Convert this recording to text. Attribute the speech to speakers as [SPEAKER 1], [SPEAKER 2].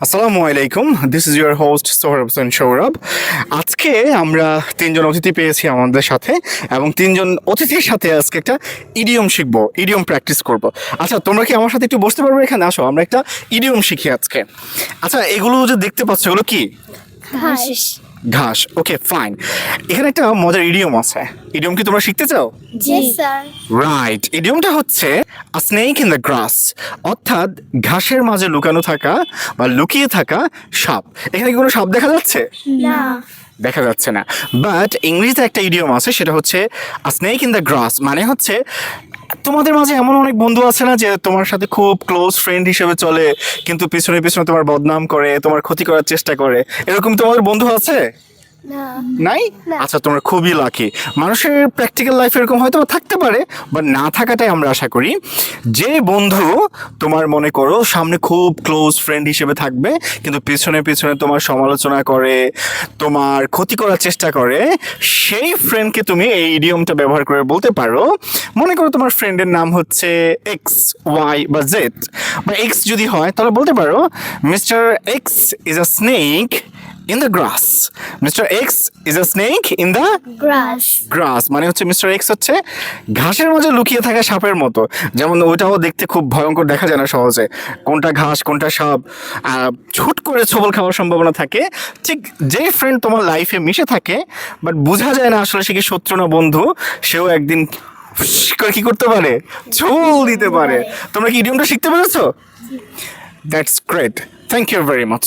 [SPEAKER 1] আসসালামু আলাইকুম, this is your host Sohrab Hossain Sourav. আজকে আমরা তিনজন অতিথি পেয়েছি আমাদের সাথে, এবং তিনজন অতিথির সাথে আজকে একটা ইডিয়ম শিখবো, ইডিয়ম প্র্যাকটিস করব। আচ্ছা, তোমরা কি আমার সাথে একটু বসতে পারবে এখানে? আসো, আমরা একটা ইডিয়ম শিখি আজকে। আচ্ছা, এগুলো যে দেখতে পাচ্ছ, এগুলো কি?
[SPEAKER 2] ঘাস।
[SPEAKER 1] ঘাস। ওকে, ফাইন। এখানে একটা মজার ইডিয়ম আছে। ইডিয়ম কি তোমরা শিখতে চাও?
[SPEAKER 2] জি স্যার।
[SPEAKER 1] রাইট, ইডিয়মটা হচ্ছে a snake in the grass, অর্থাৎ ঘাসের মাঝে লুকানো থাকা বা লুকিয়ে থাকা সাপ। এখানে কি কোনো সাপ দেখা যাচ্ছে?
[SPEAKER 2] না।
[SPEAKER 1] দেখা যাচ্ছে না। বাট ইংরেজিতে একটা ইডিয়ম আছে, সেটা হচ্ছে a snake in the grass, মানে হচ্ছে তোমাদের মাঝে এমন অনেক বন্ধু আছে না, যে তোমার সাথে খুব ক্লোজ ফ্রেন্ড হিসেবে চলে, কিন্তু পিছনে পিছনে তোমার বদনাম করে, তোমার ক্ষতি করার চেষ্টা করে। এরকম তোমাদের বন্ধু আছে?
[SPEAKER 2] না।
[SPEAKER 1] নাই?
[SPEAKER 2] না।
[SPEAKER 1] আচ্ছা, তোমরা খুবই লাকি। মানুষের প্র্যাকটিক্যাল লাইফ এরকম হয়তো বা থাকতে পারে, বা না থাকাটাই আমরা আশা করি। যে বন্ধু তোমার মনে করো সামনে খুব ক্লোজ ফ্রেন্ড হিসেবে থাকবে, কিন্তু পিছনে পিছনে তোমার সমালোচনা করে, তোমার ক্ষতি করার চেষ্টা করে, সেই ফ্রেন্ডকে তুমি এই ইডিয়মটা ব্যবহার করে বলতে পারো। মনে করো তোমার ফ্রেন্ডের নাম হচ্ছে এক্স, ওয়াই বা জেড, বা এক্স যদি হয় তাহলে বলতে পারো, mister x is a snake in the grass. Mr. X is a snake in the
[SPEAKER 2] glass.
[SPEAKER 1] grass, মানে হচ্ছে মিস্টার এক্স হচ্ছে ঘাসের মাঝে লুকিয়ে থাকা সাপের মতো। যেমন ওইটাও দেখতে খুব ভয়ঙ্কর দেখা যায় না সহজে, কোনটা ঘাস কোনটা সাপ, ছুট করে ছবল খাওয়ার সম্ভাবনা থাকে। ঠিক যে ফ্রেন্ড তোমার লাইফে মিশে থাকে, বাট বোঝা যায় না আসলে সে কি শত্রু না বন্ধু, সেও একদিন ফুস করে কি করতে পারে, ঝোল দিতে পারে। তোমরা কি ইডিয়মটা শিখতে পেরেছো? That's great, thank you very much.